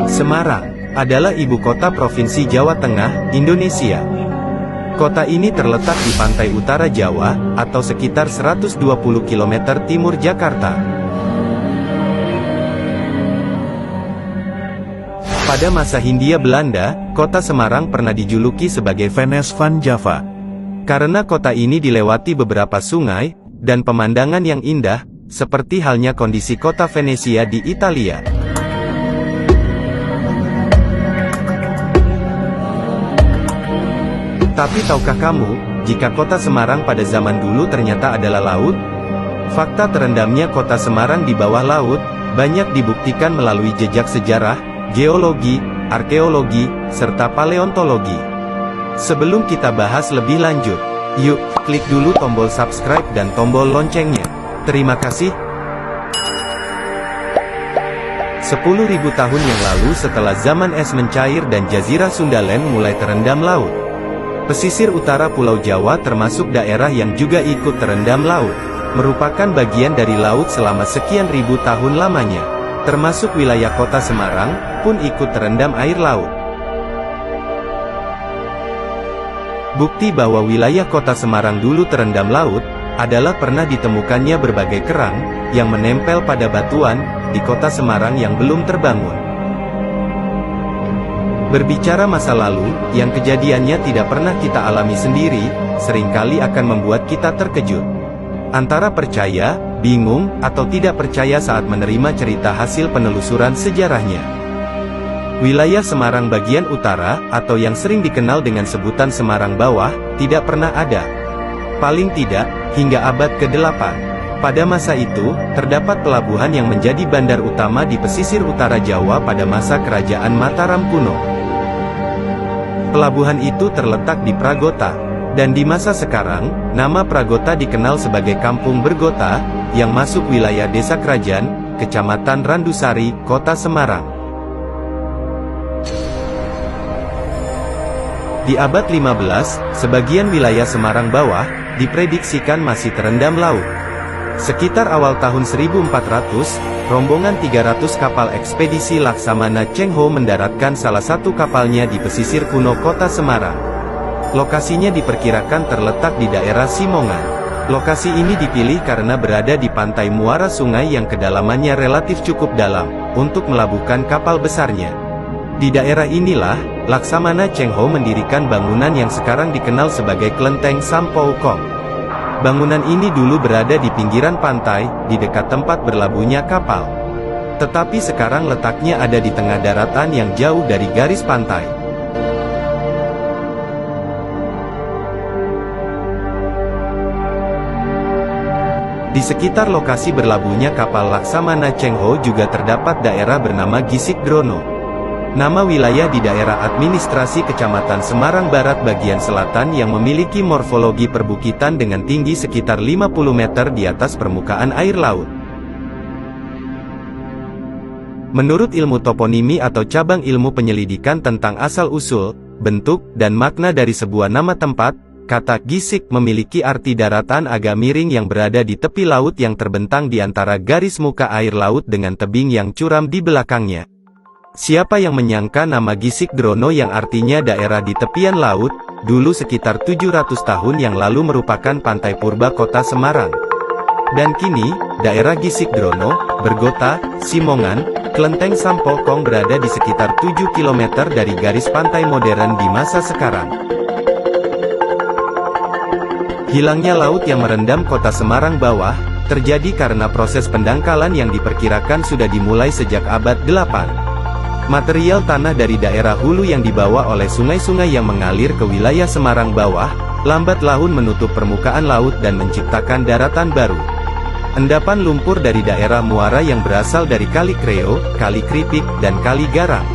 Semarang adalah ibu kota Provinsi Jawa Tengah, Indonesia. Kota ini terletak di pantai utara Jawa, atau sekitar 120 km timur Jakarta. Pada masa Hindia Belanda, kota Semarang pernah dijuluki sebagai Venice van Java. Karena kota ini dilewati beberapa sungai, dan pemandangan yang indah, seperti halnya kondisi kota Venesia di Italia. Tapi tahukah kamu, jika kota Semarang pada zaman dulu ternyata adalah laut? Fakta terendamnya kota Semarang di bawah laut, banyak dibuktikan melalui jejak sejarah, geologi, arkeologi, serta paleontologi. Sebelum kita bahas lebih lanjut, yuk, klik dulu tombol subscribe dan tombol loncengnya. Terima kasih. 10.000 tahun yang lalu setelah zaman es mencair dan Jazirah Sundaland mulai terendam laut. Pesisir utara Pulau Jawa termasuk daerah yang juga ikut terendam laut, merupakan bagian dari laut selama sekian ribu tahun lamanya. Termasuk wilayah kota Semarang, pun ikut terendam air laut. Bukti bahwa wilayah kota Semarang dulu terendam laut, adalah pernah ditemukannya berbagai kerang, yang menempel pada batuan, di kota Semarang yang belum terbangun. Berbicara masa lalu, yang kejadiannya tidak pernah kita alami sendiri, seringkali akan membuat kita terkejut. Antara percaya, bingung, atau tidak percaya saat menerima cerita hasil penelusuran sejarahnya. Wilayah Semarang bagian utara, atau yang sering dikenal dengan sebutan Semarang Bawah, tidak pernah ada. Paling tidak, hingga abad ke-8. Pada masa itu, terdapat pelabuhan yang menjadi bandar utama di pesisir utara Jawa pada masa Kerajaan Mataram kuno. Pelabuhan itu terletak di Pragota, dan di masa sekarang, nama Pragota dikenal sebagai Kampung Bergota, yang masuk wilayah Desa Krajan, Kecamatan Randusari, Kota Semarang. Di abad 15, sebagian wilayah Semarang Bawah, diprediksikan masih terendam laut. Sekitar awal tahun 1400, rombongan 300 kapal ekspedisi Laksamana Cheng Ho mendaratkan salah satu kapalnya di pesisir kuno kota Semarang. Lokasinya diperkirakan terletak di daerah Simongan. Lokasi ini dipilih karena berada di pantai muara sungai yang kedalamannya relatif cukup dalam, untuk melabuhkan kapal besarnya. Di daerah inilah, Laksamana Cheng Ho mendirikan bangunan yang sekarang dikenal sebagai Klenteng Sampau Kong. Bangunan ini dulu berada di pinggiran pantai, di dekat tempat berlabuhnya kapal. Tetapi sekarang letaknya ada di tengah daratan yang jauh dari garis pantai. Di sekitar lokasi berlabuhnya kapal Laksamana Cheng Ho juga terdapat daerah bernama Gisik Drono. Nama wilayah di daerah administrasi Kecamatan Semarang Barat bagian selatan yang memiliki morfologi perbukitan dengan tinggi sekitar 50 meter di atas permukaan air laut. Menurut ilmu toponimi atau cabang ilmu penyelidikan tentang asal-usul, bentuk, dan makna dari sebuah nama tempat, kata Gisik memiliki arti daratan agak miring yang berada di tepi laut yang terbentang di antara garis muka air laut dengan tebing yang curam di belakangnya. Siapa yang menyangka nama Gisik Drono yang artinya daerah di tepian laut, dulu sekitar 700 tahun yang lalu merupakan pantai purba kota Semarang. Dan kini, daerah Gisik Drono, Bergota, Simongan, Klenteng Sampokong berada di sekitar 7 km dari garis pantai modern di masa sekarang. Hilangnya laut yang merendam kota Semarang Bawah, terjadi karena proses pendangkalan yang diperkirakan sudah dimulai sejak abad 8. Material tanah dari daerah hulu yang dibawa oleh sungai-sungai yang mengalir ke wilayah Semarang Bawah, lambat laun menutup permukaan laut dan menciptakan daratan baru. Endapan lumpur dari daerah muara yang berasal dari Kali Kreo, Kali Kripik, dan Kali Garang.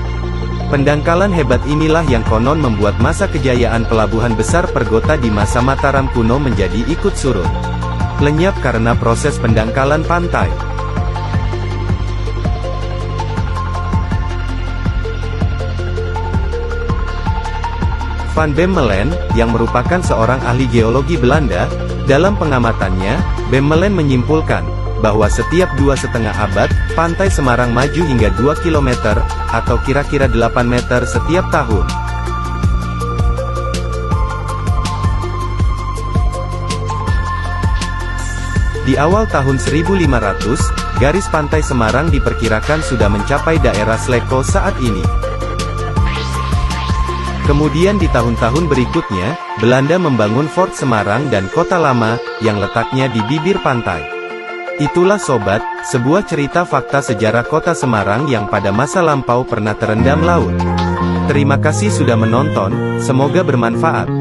Pendangkalan hebat inilah yang konon membuat masa kejayaan pelabuhan besar Pergota di masa Mataram kuno menjadi ikut surut. Lenyap karena proses pendangkalan pantai. Van Bemmelen, yang merupakan seorang ahli geologi Belanda, dalam pengamatannya, Bemmelen menyimpulkan, bahwa setiap 2,5 abad, Pantai Semarang maju hingga 2 km, atau kira-kira 8 meter setiap tahun. Di awal tahun 1500, garis Pantai Semarang diperkirakan sudah mencapai daerah Sleko saat ini. Kemudian di tahun-tahun berikutnya, Belanda membangun Fort Semarang dan Kota Lama, yang letaknya di bibir pantai. Itulah sobat, sebuah cerita fakta sejarah Kota Semarang yang pada masa lampau pernah terendam laut. Terima kasih sudah menonton, semoga bermanfaat.